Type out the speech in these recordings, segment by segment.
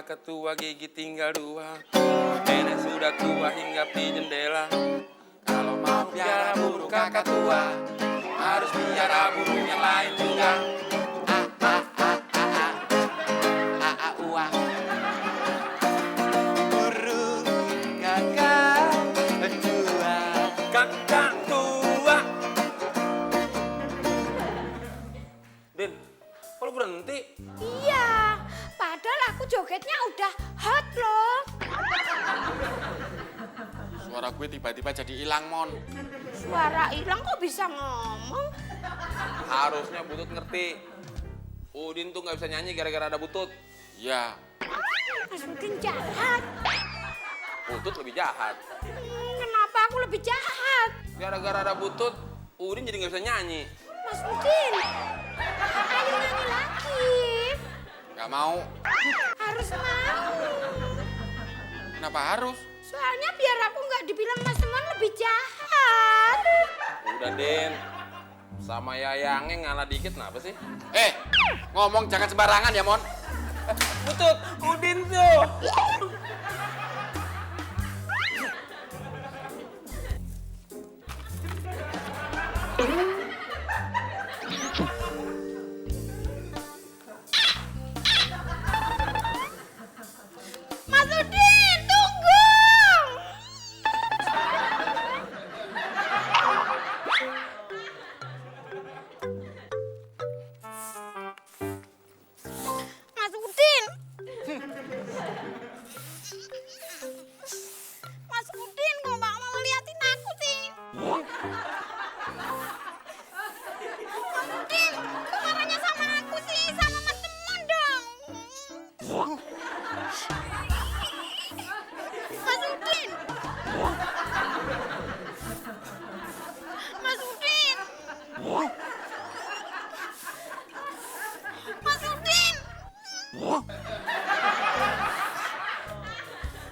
kakak tua gigi tinggal 2. Nenek sudah tua hinggap di jendela. Kalau mau piara burung kakak tua, harus piara burung yang lain juga. Burung kakak tua, kakak tua. Din, kok lu berhenti? Iya, padahal aku jogetnya udah hot loh. Suara gue tiba-tiba jadi hilang, Mon. Suara hilang kok bisa ngomong? Harusnya Butut ngerti. Udin tuh nggak bisa nyanyi gara-gara ada Butut. Ya, Mas Udin jahat. Butut lebih jahat. Kenapa aku lebih jahat? Gara-gara ada Butut, Udin jadi nggak bisa nyanyi. Mas Udin, ayo nyanyi lagi. Nggak mau. Harus mau. Kenapa harus? Soalnya biar aku nggak dibilang Mas Mon lebih jahat. Udah, Den. Sama Yayangnya ngalah dikit kenapa sih? Ngomong jangan sembarangan ya, Mon. Butut, Udin tuh. Mas Udin, tunggu. Mas Udin. Mas Udin, kok nggak mau ngeliatin aku sih? Mas Udin, kok marahnya sama aku sih? Sama Mas Temon dong. Mas Udin. Mas Udin. Mas Udin.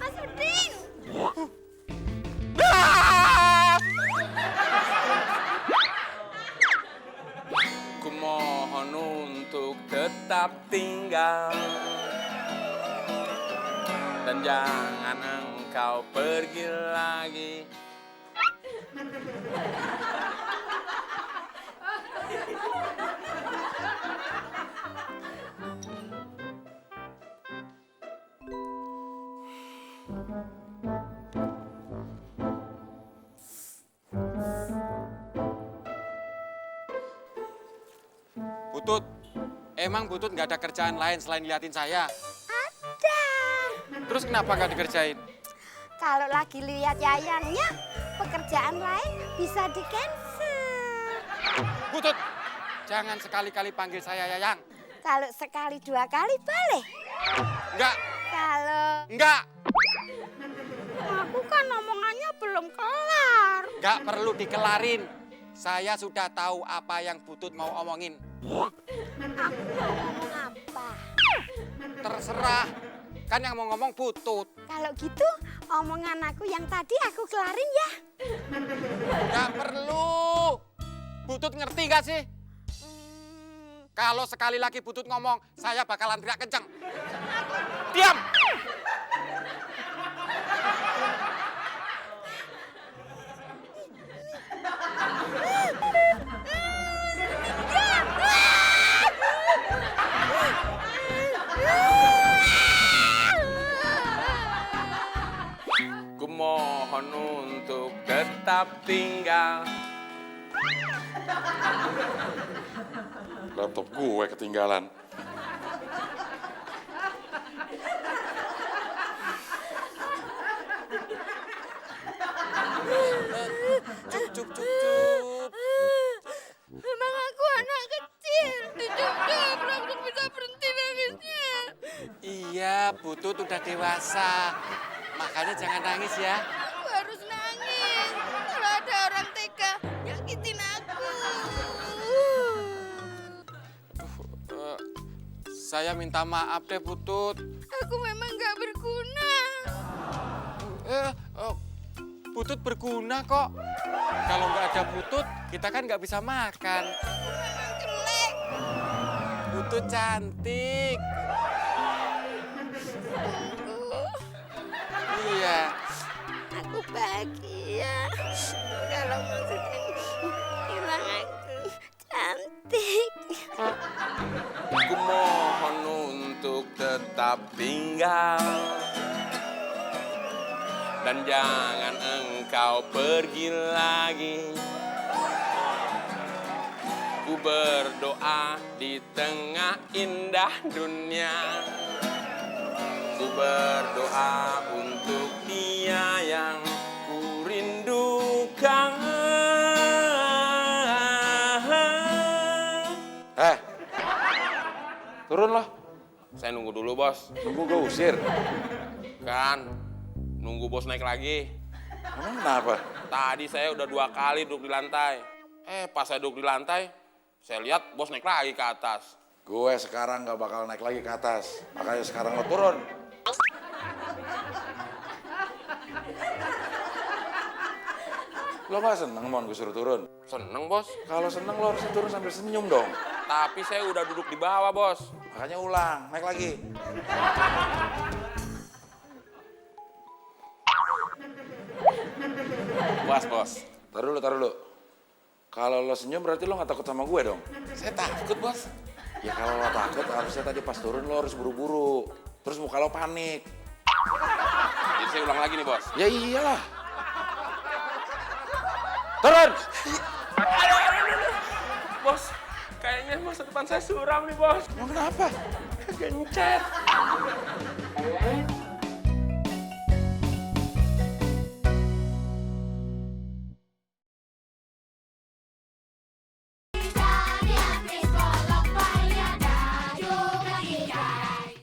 Mas Udin. Kumohon untuk tetap tinggal dan jangan engkau pergi lagi. Butut, emang Butut nggak ada kerjaan lain selain liatin saya? Ada. Terus kenapa nggak dikerjain? Kalau lagi lihat Yayangnya, pekerjaan lain bisa di-cancel. Butut, jangan sekali-kali panggil saya Yayang. Kalau sekali 2 kali boleh. Enggak, Kalau enggak, aku kan omongannya belum kelar. enggak perlu dikelarin. Saya sudah tahu apa yang Butut mau omongin. Aku mau ngomong apa? Terserah, kan yang mau ngomong Butut. Kalau gitu, omongan aku yang tadi aku kelarin ya. Enggak perlu. Butut ngerti gak sih? Kalau sekali lagi Butut ngomong, saya bakalan teriak kenceng. Diam! Kumohon untuk tetap tinggal. Laptop gue ketinggalan. Cup. Memang aku anak kecil, dicukup langsung bisa berhenti nangisnya. Iya, Butut udah dewasa. Makanya jangan nangis ya. Aku harus nangis. Kalau ada orang tega, nyakitin aku. Saya minta maaf deh, Butut. Aku memang gak berguna. Butut berguna kok. Kalau nggak ada Butut, kita kan nggak bisa makan. Aku memang jelek. Butut cantik. tetap tinggal. Dan jangan engkau pergi lagi. Ku berdoa di tengah indah dunia. Ku berdoa untuk dia yang ku rindukan. Turun loh. Saya nunggu dulu, Bos. Nunggu gue usir. Kan, nunggu Bos naik lagi. Emang kenapa? Tadi saya udah 2 kali duduk di lantai. Pas saya duduk di lantai, saya lihat Bos naik lagi ke atas. Gue sekarang gak bakal naik lagi ke atas. Makanya sekarang lo turun. Lo gak seneng Mon gue suruh turun? Seneng, Bos. Kalau seneng lo harus turun sambil senyum dong. Tapi saya udah duduk di bawah, Bos. Makanya ulang, naik lagi. Puas, Bos. Taruh dulu. Kalau lo senyum berarti lo gak takut sama gue dong? Saya takut, Bos. Ya kalau lo takut harusnya tadi pas turun lo harus buru-buru. Terus muka lo panik. Jadi saya ulang lagi nih, Bos. Ya iyalah. Turun! Bos, kayaknya masa depan saya suram nih, Bos. Emang kenapa? Gencet.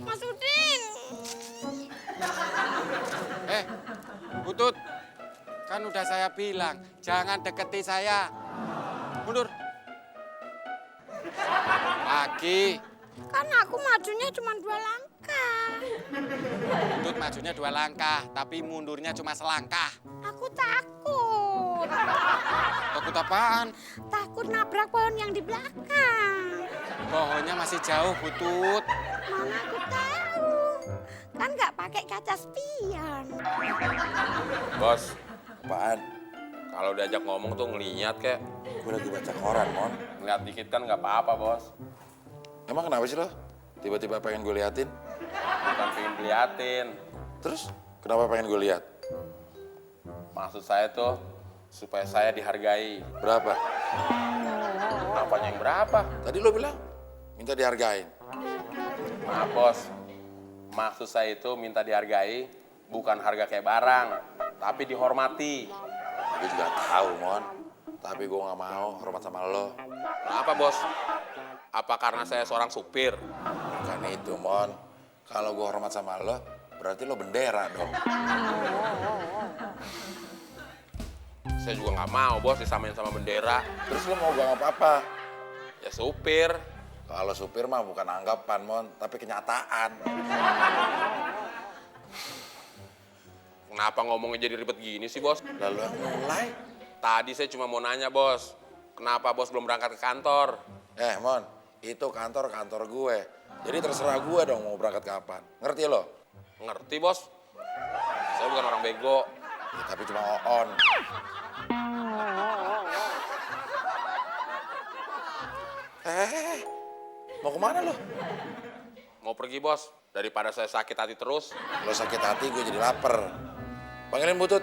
Mas Udin. Butut, kan udah saya bilang, jangan deketi saya. Mundur. Lagi. Kan aku majunya cuma 2 langkah. Butut majunya 2 langkah, tapi mundurnya cuma selangkah. Aku takut. Takut apaan? Takut nabrak pohon yang di belakang. Pohonnya masih jauh, Butut. Mana aku tahu. Kan nggak pakai kaca spion. Bos, Apaan? kalau diajak ngomong tuh ngeliat kayak. Gue lagi baca koran, Mon. Ngeliat dikit kan nggak apa-apa, Bos. Emang kenapa sih lo? Tiba-tiba pengen gue liatin? Bukan pengen diliatin. Terus kenapa pengen gue liat? Maksud saya tuh supaya saya dihargai. Berapa? Apanya yang berapa? Tadi lo bilang minta dihargain. Maaf, Bos. Maksud saya itu minta dihargai, bukan harga kayak barang, tapi dihormati. Gue juga tahu, Mon. Tapi gue gak mau hormat sama lo. Kenapa, Bos? Apa karena saya seorang supir? Bukan itu, Mon. Kalau gue hormat sama lo, berarti lo bendera dong. Saya juga nggak mau, Bos, disamain sama bendera. Terus lo mau gue apa-apa? Ya supir. Kalau supir mah bukan anggapan, Mon, tapi kenyataan. Kenapa ngomongnya jadi ribet gini sih, Bos? Lalu yang mulai? Tadi saya cuma mau nanya, Bos. Kenapa Bos belum berangkat ke kantor? Mon, itu kantor gue. Jadi terserah gue dong mau berangkat kapan. Ngerti lo? Ngerti, Bos. Saya bukan orang bego. Ya, tapi cuma on. Mau kemana lo? Mau pergi, Bos. Daripada saya sakit hati terus. Lo sakit hati, gue jadi lapar. Panggilin Butut.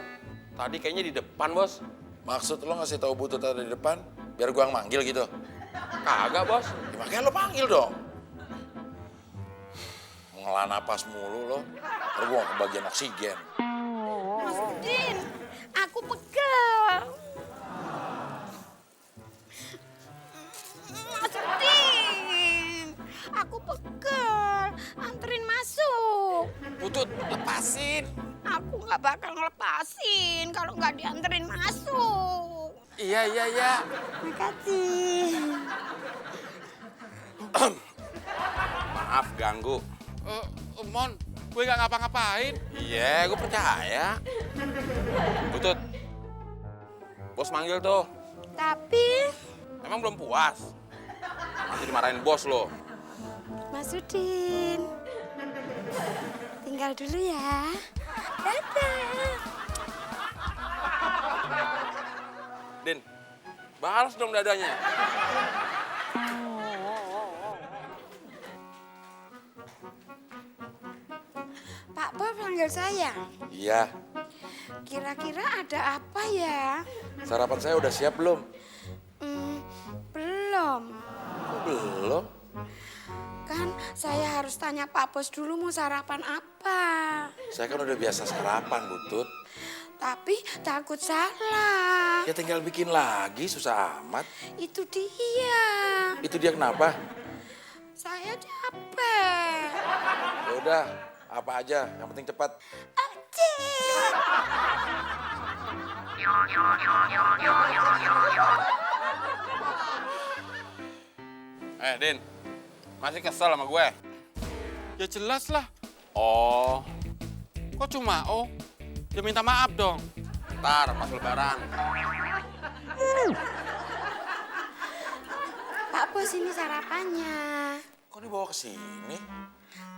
Tadi kayaknya di depan, Bos. Maksud lo ngasih tahu Butut ada di depan, biar gue yang manggil gitu? Kagak, Bos. Ya, makanya lo panggil dong. Menghela napas mulu lo, ntar gue gak kebagian oksigen. Mas Udin, aku pegel. Mas Udin, aku pegel. Anterin masuk. Butut, lepasin. Aku nggak bakal ngelepasin kalau nggak dianterin masuk. Iya. Makasih. Maaf, ganggu. Mon, gue gak ngapa-ngapain. Iya, gue percaya. Butut. Bos manggil tuh. Tapi, Emang belum puas? Nanti dimarahin bos lo. Mas Udin, tinggal dulu ya. Dadah. Din, balas dong dadanya. manggil saya? Iya, Kira-kira ada apa ya? sarapan saya udah siap belum? Belum. Kok belum? Kan saya harus tanya Pak Bos dulu mau sarapan apa. Saya kan udah biasa sarapan, Butut. Tapi takut salah. Ya tinggal bikin lagi, susah amat. Itu dia. Itu dia kenapa? Saya capek. Ya udah, apa aja, yang penting cepat. Acik. Din, masih kesel sama gue? Ya jelas lah. Oh, kok cuma Ya minta maaf dong. Ntar pas lebaran. Pak Bos ini sarapannya. Kok dibawa ke sini?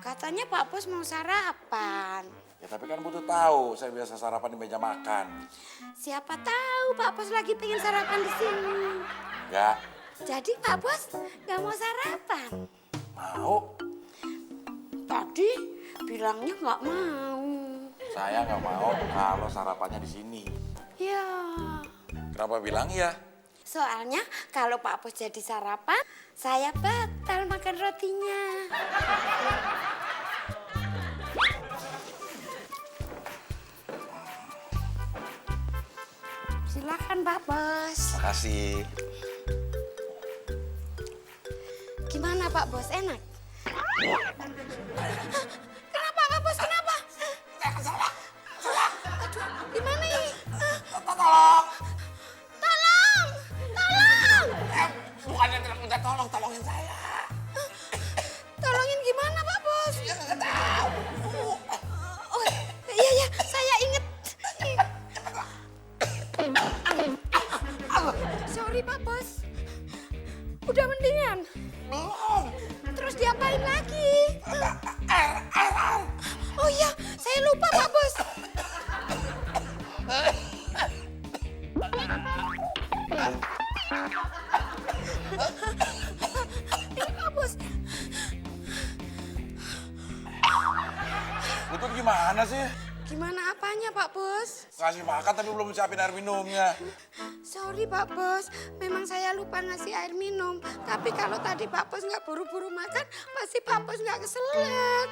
Katanya Pak Bos mau sarapan. Ya tapi kan Butut tahu, saya biasa sarapan di meja makan. Siapa tahu Pak Bos lagi pengen sarapan di sini. Enggak, Jadi Pak Bos nggak mau sarapan. mau. Tadi bilangnya nggak mau. Saya nggak mau kalau sarapannya di sini. Ya, Kenapa bilang iya? soalnya kalau Pak Bos jadi sarapan, saya batal makan rotinya. Silakan Pak Bos. Makasih. Gimana Pak Bos, enak? Kenapa Pak Bos, kenapa? Aduh, gimana ini? Tolong! Tolong! Tolong! Bukannya minta tolong, tolongin saya. Tolongin gimana Pak Bos? Ya nggak tahu. Oh, iya, saya inget. Sorry Pak Bos. Udah mendingan? Belum. Terus diapain lagi? Oh iya, saya lupa Pak Bos. Ini Pak Bos. Butut gimana sih? Gimana apanya Pak Bos? Ngasih makan tapi belum siapin air minumnya. Sorry Pak Bos, memang saya lupa ngasih air minum. Tapi kalau tadi Pak Bos nggak buru-buru makan, pasti Pak Bos nggak keselak.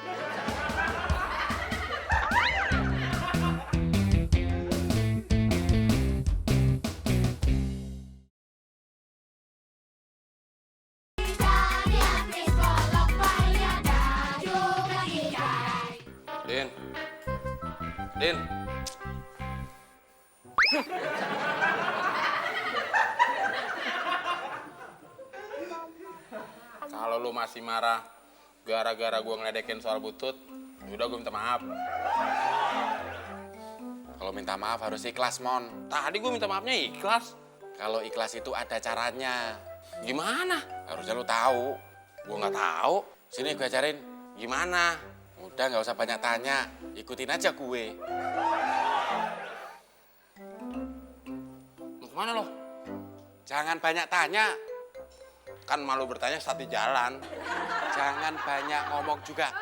Din. Kalau lu masih marah gara-gara gua ngeledekin soal Butut, udah gua minta maaf. Kalau minta maaf harus ikhlas, Mon. Tadi gua minta maafnya ikhlas. Kalau ikhlas itu ada caranya. Gimana? Harusnya lu tahu. Gua nggak tahu. Sini gue ajarin. Gimana? Udah nggak usah banyak tanya. Ikutin aja gue. Mau kemana lo? Jangan banyak tanya. Kan malu bertanya saat di jalan. Jangan banyak ngomong juga.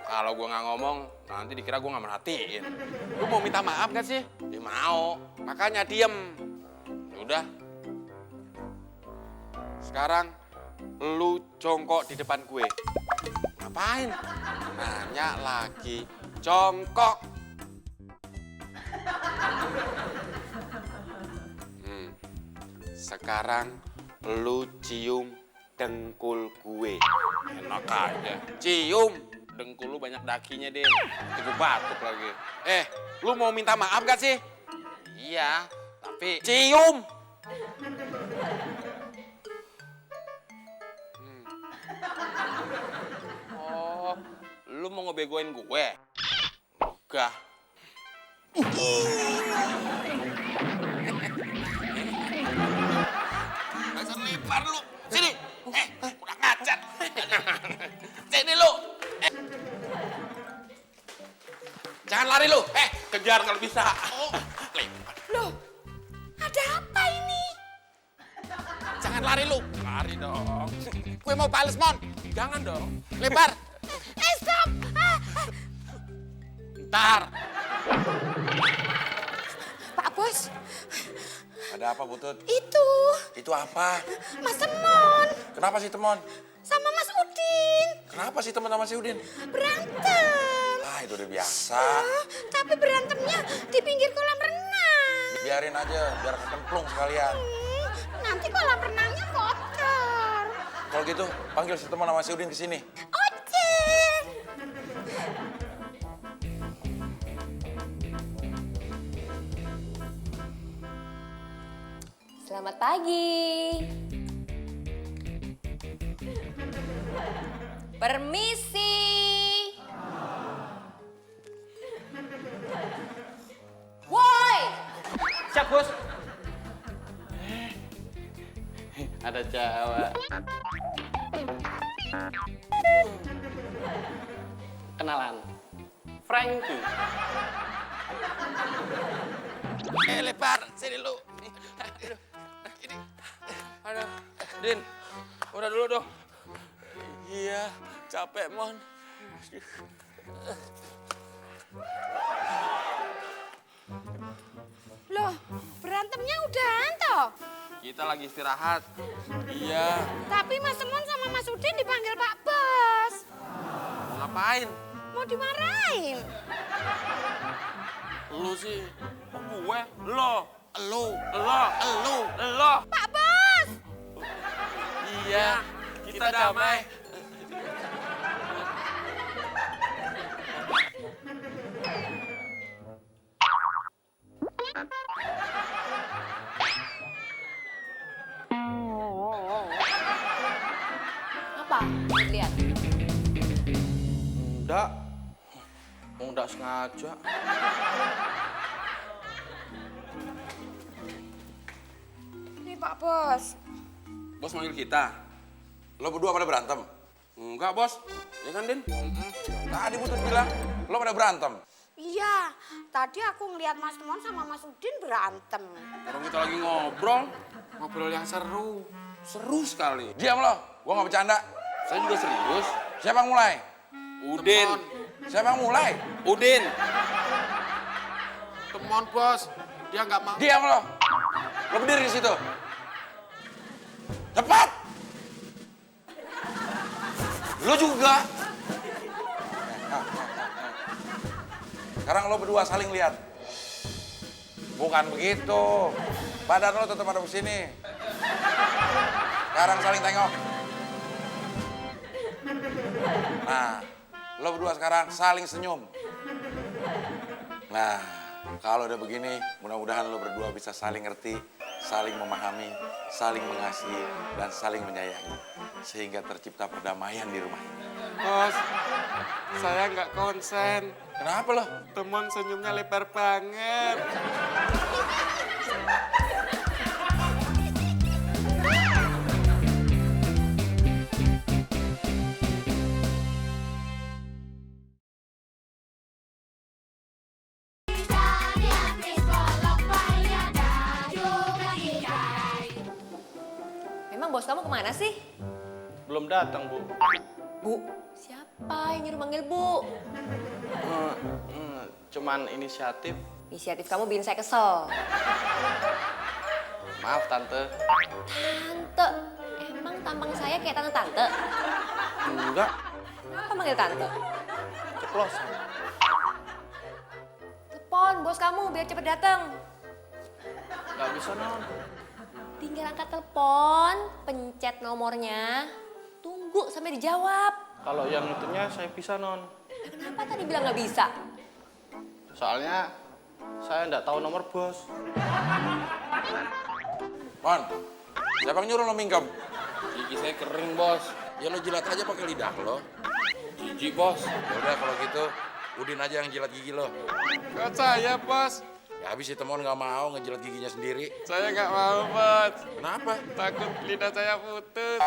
Kalau gua nggak ngomong, nanti dikira gua nggak merhatiin. Lu mau minta maaf gak sih? Ya mau. Makanya diem. Udah. Sekarang lu jongkok di depan gue. Ngapain? Nanya lagi. Jongkok. Sekarang lu cium dengkul gue. Enak aja. Cium. Dengkul lu banyak dakinya, Din. Nanti gua batuk lagi. Lu mau minta maaf gak sih? Iya, tapi Cium. oh, lu mau ngebegoin gue? Enggak. Dasar lempar lu. Sini. Kurang ngajar. Sini lu. Jangan lari lu. Kejar kalau bisa. Lempar. Loh, ada apa ini? Jangan lari lu. Lari dong. Gue mau bales, Mon. Jangan dong. Lebar. Stop! Ntar. Pak Bos, Ada apa, Butut? itu Itu apa? Mas Temon Kenapa sih Temon? sama Mas Udin Kenapa sih teman sama si Udin? berantem. Ah, itu udah biasa. Tapi berantemnya di pinggir kolam renang. Biarin aja, biar kemplung sekalian. Nanti kolam renangnya kotor. Kalau gitu, panggil si Temon sama si Udin ke sini. Oke. Selamat pagi. Permisi. Woi, Siap, Bos. Ada Jawa. Kenalan. Frankie. Lepar, sini lu. Aduh, ini. Aduh, Din, udah dulu dong. Iya, capek, Mon. Loh, berantemnya udahan toh? Kita lagi istirahat. Iya, Tapi Mas Temon sama Mas Udin dipanggil Pak Bos. mau ngapain? Mau dimarahin. Lu sih, kok gue? Lo. Pak Bos! Iya, kita damai. apa? Lihat. Enggak sengaja. Nih Pak Bos. Bos manggil kita. Lo berdua pada berantem? Enggak, Bos. Ya kan, Din? Tadi Butut bilang, lo pada berantem. Iya, tadi aku ngeliat Mas Temon sama Mas Udin berantem. Orang kita lagi ngobrol yang seru. Seru sekali. Diam lo, gua nggak bercanda. Saya juga serius. Siapa yang mulai? Udin. Siapa yang mulai? Udin. Temon, Bos. Dia nggak mau. Diam lo. Lo berdiri di situ. Cepat. Lo juga. Sekarang lo berdua saling lihat. Bukan begitu. Badan lo tetap ada di sini. Sekarang saling tengok. Nah, lo berdua sekarang saling senyum. Nah, kalau udah begini, mudah-mudahan lo berdua bisa saling ngerti, saling memahami, saling mengasihi, dan saling menyayangi. Sehingga tercipta perdamaian di rumah ini. Bos, saya nggak konsen. Kenapa lo? Temon senyumnya lebar banget. Memang bos kamu kemana sih? Belum datang, Bu. Bu, siapa yang nyuruh manggil Bu? Cuman inisiatif. Inisiatif kamu bikin saya kesel. Maaf, Tante. Tante, emang tampang saya kayak tante-tante? Enggak, Kenapa manggil tante? ceplosan. Telepon bos kamu biar cepet datang. Nggak bisa, Non. Tinggal angkat telepon, pencet nomornya, tunggu sampai dijawab. Kalau yang itunya saya bisa, Non. Nah, kenapa tadi bilang nggak bisa? Soalnya saya nggak tahu nomor bos. Mon, siapa yang nyuruh lo mingkem? Gigi saya kering, Bos. Ya lo jilat aja pakai lidah lo. Jijik, Bos. Udah kalau gitu, Udin aja yang jilat gigi lo. Kok saya, Bos? Ya habis si Temon nggak mau ngejilat giginya sendiri. Saya nggak mau, Bos. Kenapa? Takut lidah saya putus.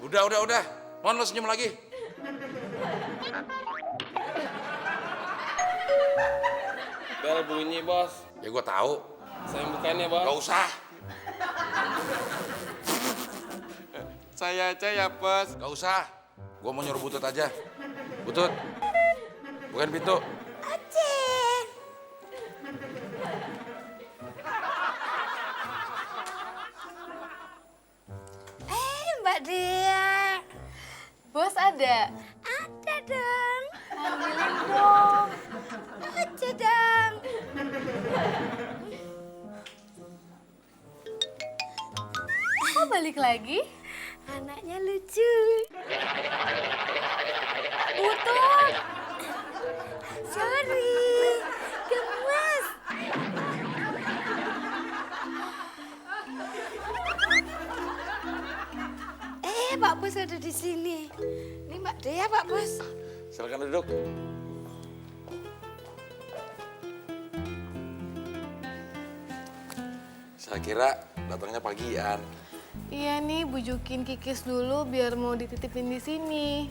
Udah. Mon, lo senyum lagi. Bel bunyi, Bos. Ya gue tahu. Saya yang bukain ya, Bos. Gak usah. Saya aja ya, Bos. Gak usah. Gue mau nyuruh Butut aja. Butut, Bukain pintu. Aceh. Mbak Dea. Bos ada? Ada dong. Ambilin dong. Aja dong. Kok balik lagi? Anaknya lucu. Butut. Sorry. Gemes. Pak Bos ada di sini. Ini Mbak Dea, Pak Bos. Silakan duduk. Saya kira datangnya pagian. Iya nih, bujukin Kikis dulu biar mau dititipin di sini.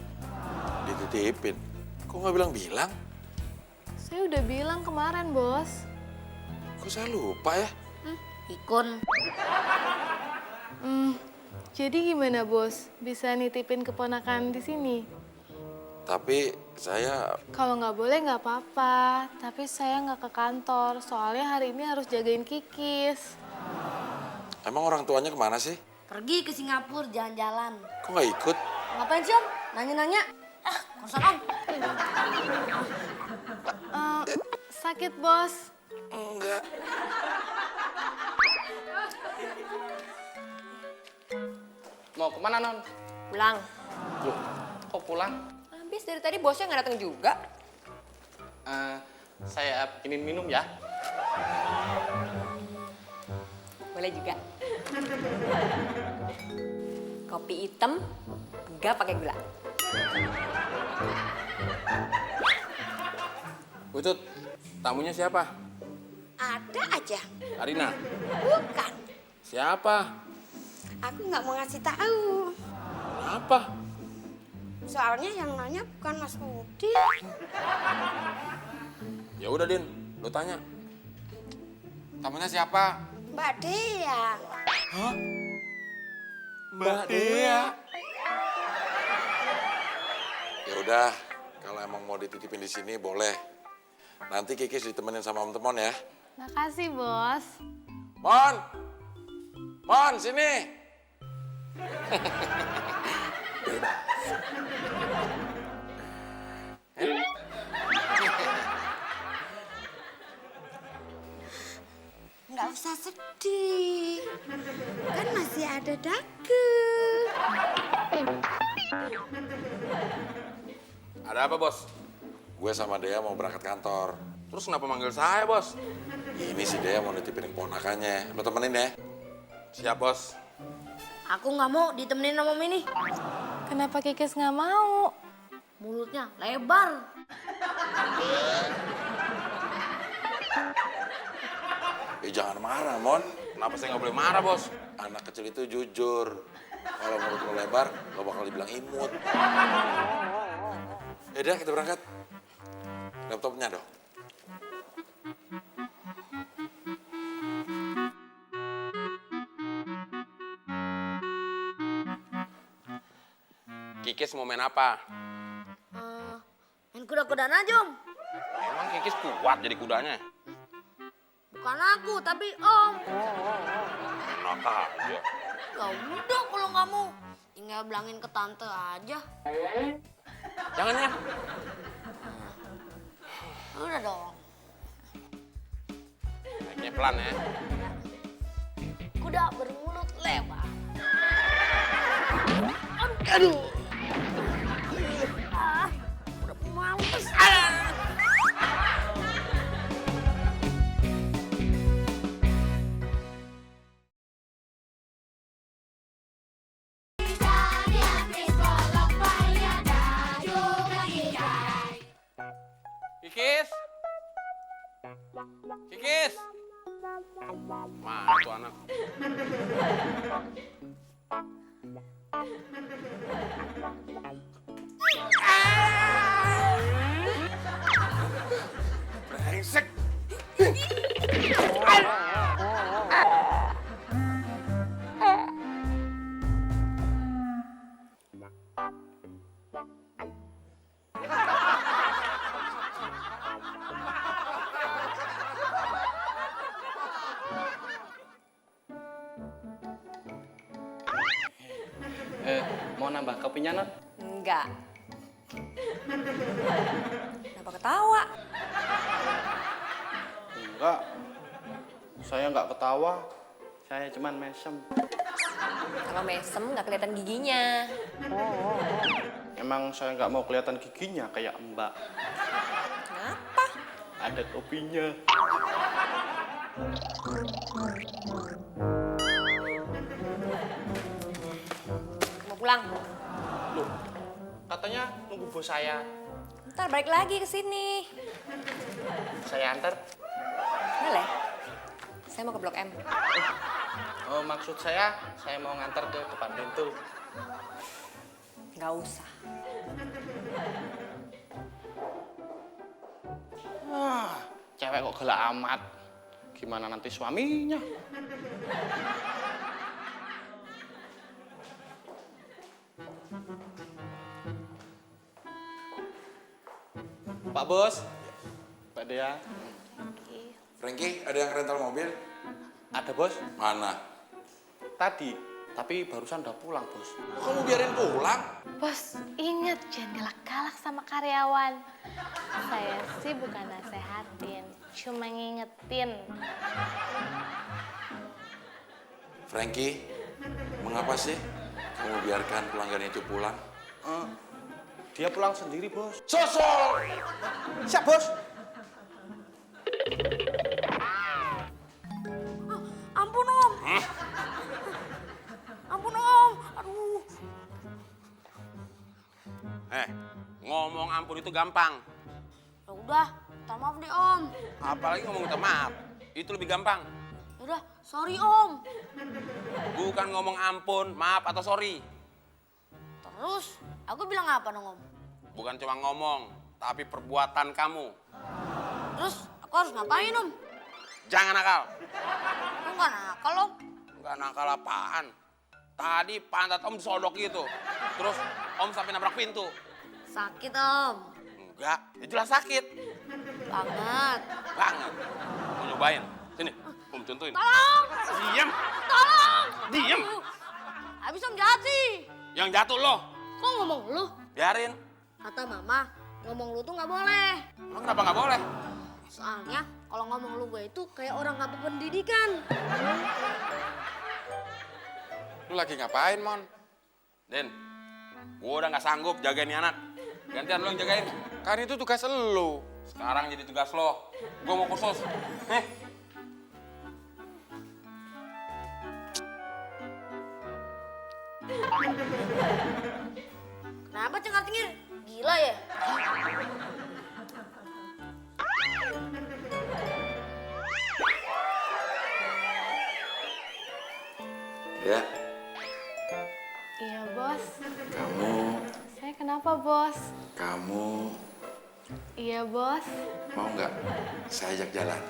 Dititipin. Kok nggak bilang-bilang? Saya udah bilang kemarin, Bos. Kok saya lupa ya? Ikon. Jadi gimana, Bos? Bisa nitipin keponakan di sini? Tapi saya... Kalau nggak boleh nggak apa-apa. Tapi saya nggak ke kantor. Soalnya hari ini harus jagain Kikis. Emang orang tuanya kemana sih? Pergi ke Singapura jalan-jalan. Kok nggak ikut? Ngapain sih, Om? Nanya-nanya. Kosan Om. Sakit, Bos. Enggak. Mau kemana, Non? Pulang. Loh, kok pulang? Habis dari tadi bosnya nggak datang juga. Saya bikinin minum ya. Boleh juga. Kopi hitam, nggak pakai gula. Butut, tamunya siapa? Ada aja. Arina. Bukan. Siapa? Aku nggak mau ngasih tahu. Apa? Soalnya yang nanya bukan Mas Budi. Ya udah, Din. Lu tanya. Tamunya siapa? Mbak Dea. Mbak Dea. Ya udah, kalau emang mau dititipin di sini boleh. Nanti Kikis ditemenin sama Om Temon ya. Makasih, Bos. Mon! Mon, sini! Nggak usah sedih. Kan masih ada Dagu. Ada apa, Bos? Gue sama Dea mau berangkat kantor. Terus kenapa manggil saya, Bos? Ini si Dea mau nitipin keponakannya. Lo temenin ya. Siap, Bos. Aku nggak mau ditemenin sama Mini. Kenapa Kikis nggak mau? Mulutnya lebar. Jangan marah, Mon. Kenapa saya nggak boleh marah, Bos? Anak kecil itu jujur. Kalau mulut lo lebar, lo bakal dibilang imut. Ya udah, kita berangkat. Laptopnya dong. Kikis mau main apa? Main kuda-kudaan aja, Om. Emang Kikis kuat jadi kudanya? Bukan aku, tapi Om. Enak aja. Ya udah kalau nggak mau. Tinggal bilangin ke tante aja. Jangan ya. Udah dong. Naiknya pelan ya. Kuda bermulut lebar. Aduh. Udah males. Kikis. Kikis. Mana tuh anak? Brengsek. nambah kopinya, Non? Enggak. Kenapa ketawa? Enggak. Saya nggak ketawa. Saya cuman mesem. Kalau mesem nggak kelihatan giginya. Emang saya nggak mau kelihatan giginya kayak Mbak. Kenapa? Ada kopinya. Mau pulang? Loh, katanya nunggu bos saya. Ntar balik lagi ke sini. Saya antar. Boleh? Saya mau ke Blok M. Oh, maksud saya mau ngantar ke depan pintu. Nggak usah. Cewek kok galak amat. Gimana nanti suaminya? Pak Bos, Pak Dea, Frankie, ada yang rental mobil? ada Bos? Mana? Tadi, tapi barusan udah pulang Bos. Kamu biarin pulang? Bos, ingat jangan galak-galak sama karyawan. Saya sih bukan nasehatin, cuma ngingetin. Frankie, mengapa sih kamu biarkan pelanggan itu pulang? Dia pulang sendiri Bos. Sosol! Siap Bos? Ampun Om. Ampun Om. Aduh. Ngomong ampun itu gampang. Ya udah, minta maaf deh Om. Apalagi ngomong minta maaf. Itu lebih gampang. Ya udah, sorry Om. Bukan ngomong ampun, maaf atau sorry. Terus, aku bilang apa dong Om? Bukan cuma ngomong, tapi perbuatan kamu. Terus, aku harus ngapain Om? Jangan nakal. Aku nggak nakal Om. Nggak nakal apaan. Tadi pantat Om disodok gitu. Terus Om sampai nabrak pintu. Sakit Om. Enggak, ya jelas sakit. Banget. Banget. Mau nyobain? Sini, Om contohin. Tolong! Diam. Tolong! Diam. Aduh, habis Om jahat sih. Yang jatuh lo. Kok ngomong lu? Biarin. Kata Mama, ngomong lu tuh nggak boleh. Emang kenapa nggak boleh? Soalnya kalau ngomong lu gue itu kayak orang nggak berpendidikan. Lu lagi ngapain, Mon? Den, gua udah nggak sanggup jagain nih anak. Gantian lo yang jagain. Kan itu tugas lu. Sekarang jadi tugas lo. Gua mau kursus. Kenapa cengar-cengir? Gila ya? Ya, Iya, Bos. kamu, Saya kenapa, Bos? kamu Iya, Bos. mau nggak saya ajak jalan?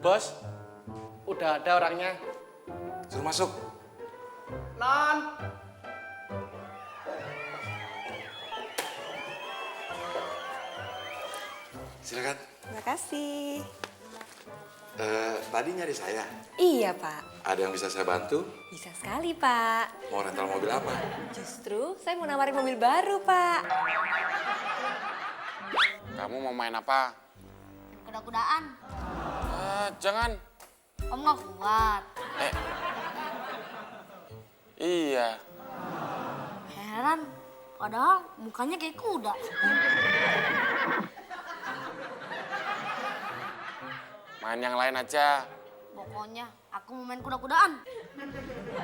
Bos, udah ada orangnya. Suruh masuk. Non. Silakan. Terima kasih. Tadi nyari saya. Iya, Pak. Ada yang bisa saya bantu? Bisa sekali, Pak. Mau rental mobil apa? Justru saya mau nawarin mobil baru, Pak. Kamu mau main apa? Kuda-kudaan. Jangan. Om nggak kuat. Iya. Heran. Padahal mukanya kayak kuda. Main yang lain aja. Pokoknya aku mau main kuda-kudaan.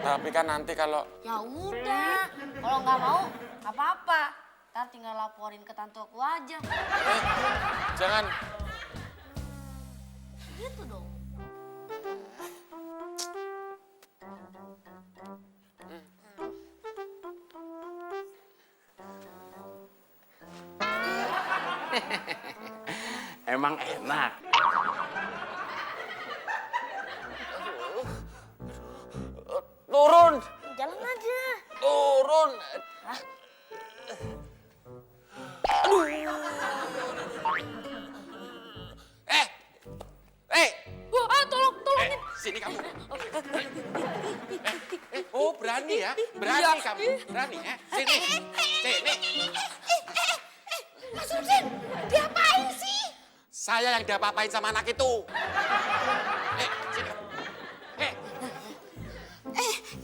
Tapi kan nanti kalau... Ya udah. Kalau nggak mau, nggak apa-apa. Ntar tinggal laporin ke tante aku aja. Jangan. Gitu dong. Emang enak. Turun. Jalan aja. Turun. Aduh. Eh. Wah, tolong, tolong. sini kamu. Oh, berani ya? Berani kamu? Berani, Sini, sini. Mas Udin, diapain sih? Saya yang diapa-apain sama anak itu. Sini.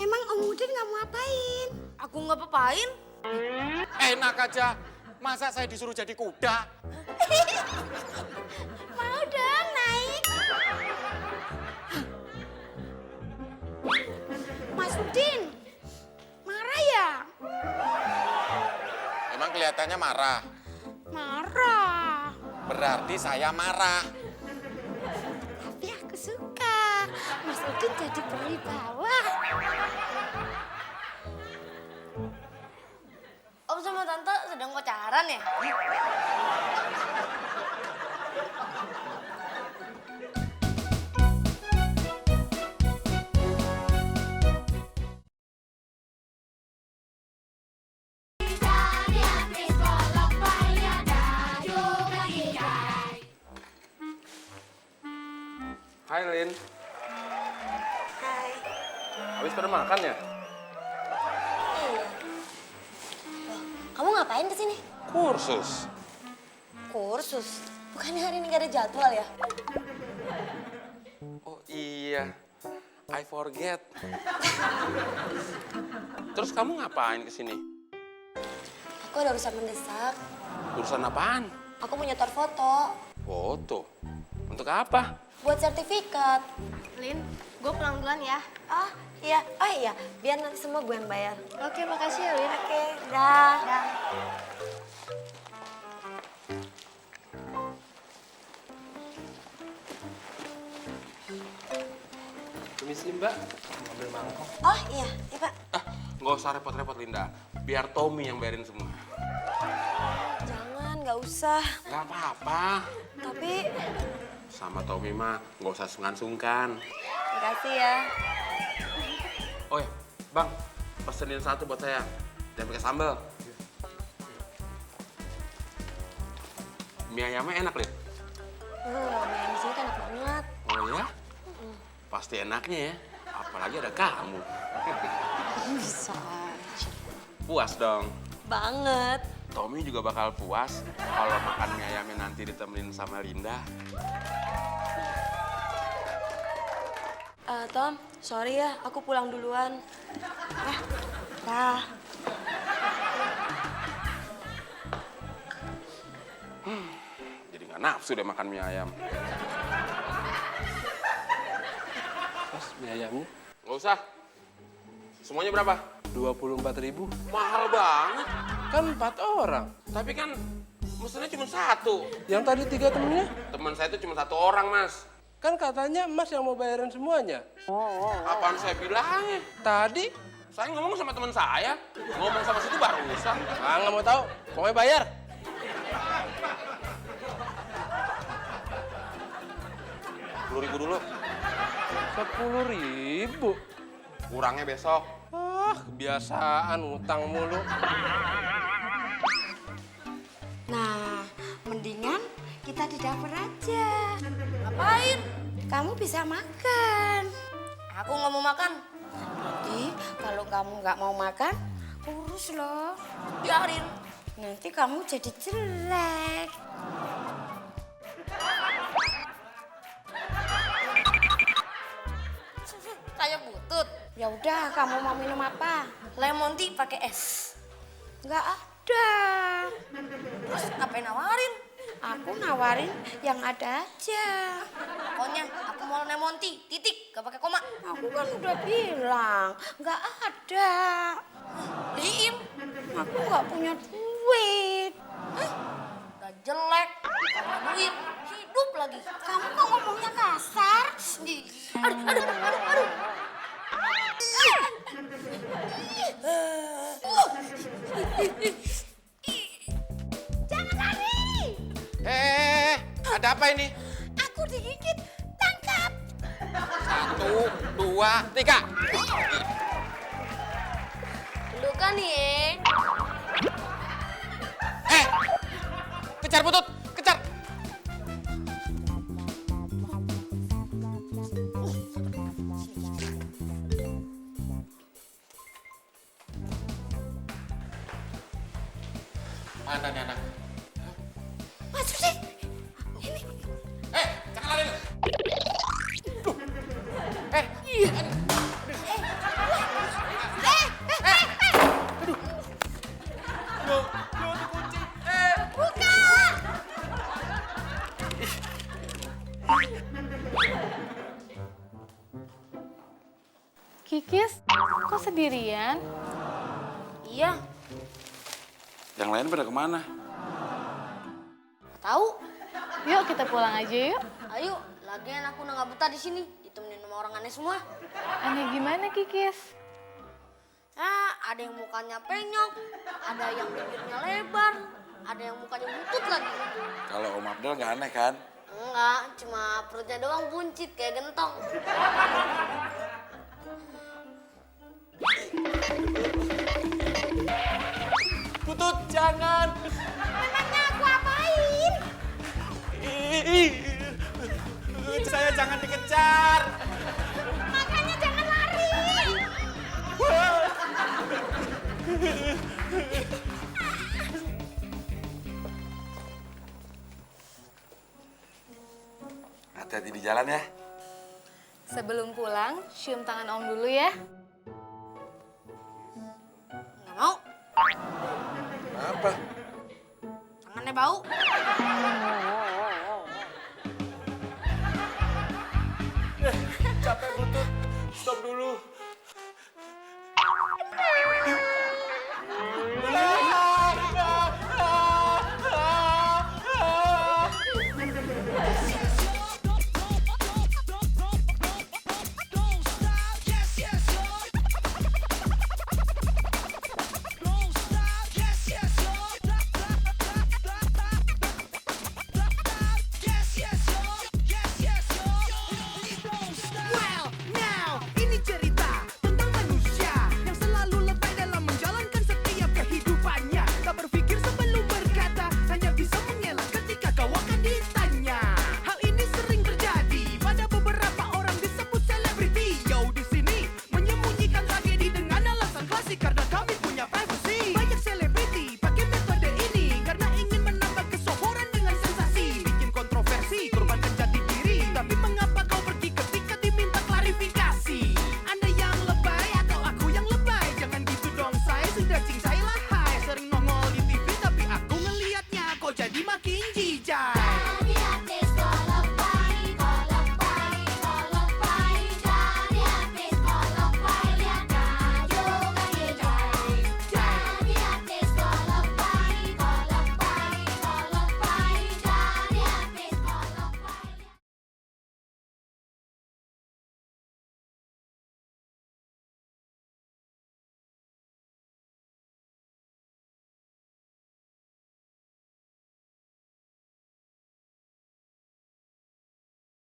Emang Om Udin nggak mau apain? Aku nggak apa-apain. Enak aja. Masa saya disuruh jadi kuda? Mau dong naik. Mas Udin, marah ya? Emang kelihatannya marah. Marah. Berarti saya marah. Tapi aku suka. Mas Udin jadi berwibawa. Om sama Tante sedang pacaran ya? Hai Lin. Hai. Habis pada makan ya? Kamu ngapain kesini? Kursus. Kursus. Bukannya hari ini gak ada jadwal ya? Oh iya, I forget. Terus kamu ngapain kesini? Aku ada urusan mendesak. Urusan apaan? Aku mau nyetor foto. Foto. Untuk apa? Buat sertifikat. Lin, gue pulang duluan ya. Oh iya. Biar nanti semua gue yang bayar. Oke, makasih ya, Lin. Oke, dah. Permisi Mbak, ambil mangkok. Oh iya Pak. Nggak usah repot-repot Linda. Biar Tommy yang bayarin semua. Jangan, nggak usah. Nggak apa-apa. Tapi, Sama Tommy mah nggak usah sungkan-sungkan. makasih ya. Oh ya, Bang, pesenin satu buat saya. Jangan pakai sambal. Mie ayamnya enak, Lin. Mie ayam di sini kan enak banget. Oh ya? Pasti enaknya ya. Apalagi ada kamu. Bisa aja. Puas dong. Banget. Tommy juga bakal puas kalau makan mie ayamnya nanti ditemenin sama Linda. Tom, sorry ya, aku pulang duluan. Dah. Jadi nggak nafsu deh makan mie ayam. Mas, mie ayamnya Nggak usah. Semuanya berapa? 24.000. Mahal banget. Kan 4 orang. Tapi kan mesennya cuma satu. Yang tadi 3 temennya, Teman saya itu cuma satu orang, Mas. kan katanya Mas yang mau bayarin semuanya. Apaan saya bilangnya? Tadi, Saya ngomong sama teman saya. Ngomong sama situ barusan. nggak mau tahu. Pokoknya bayar. Rp10.000 dulu. 10.000. Kurangnya besok. Kebiasaan utang mulu. Nah, mendingan kita di dapur aja. Ngapain? Kamu bisa makan. Aku nggak mau makan. Nanti kalau kamu nggak mau makan, kurus loh. Biarin. Nanti kamu jadi jelek. Kayak butut. Ya udah, kamu mau minum apa? Lemon tea pakai es. Nggak ada. Terus ngapain nawarin? Aku nawarin yang ada aja. Pokoknya aku mau lemon tea, titik, gak pakai koma. Aku kan udah bilang, nggak ada. Beliin. Aku nggak punya duit. Gak jelek, sama duit, hidup lagi. Kamu kok ngomongnya kasar? Aduh. Jangan lari! Ada apa ini? Aku digigit. Tangkap! 1, 2, 3. Pelukan nih. Kejar butut, kejar. Mana nih anak? Masuk sih. Jangan lari lu. Kikis, kok sendirian? Iya, Yang lain pada kemana? tahu. Yuk kita pulang aja yuk. Ayo, lagian aku udah nggak betah di sini, ditemenin sama orang aneh semua. Aneh gimana Kikis? Ada yang mukanya penyok, ada yang bibirnya lebar, ada yang mukanya butut lagi. Kalau Om Abdul nggak aneh kan? Enggak, cuma perutnya doang buncit kayak gentong. Putut, jangan. Memangnya aku apain? Saya jangan dikejar. Makanya jangan lari. Hati-hati di jalan ya. Sebelum pulang, cium tangan Om dulu ya. Nggak mau, Apa? tangannya bau.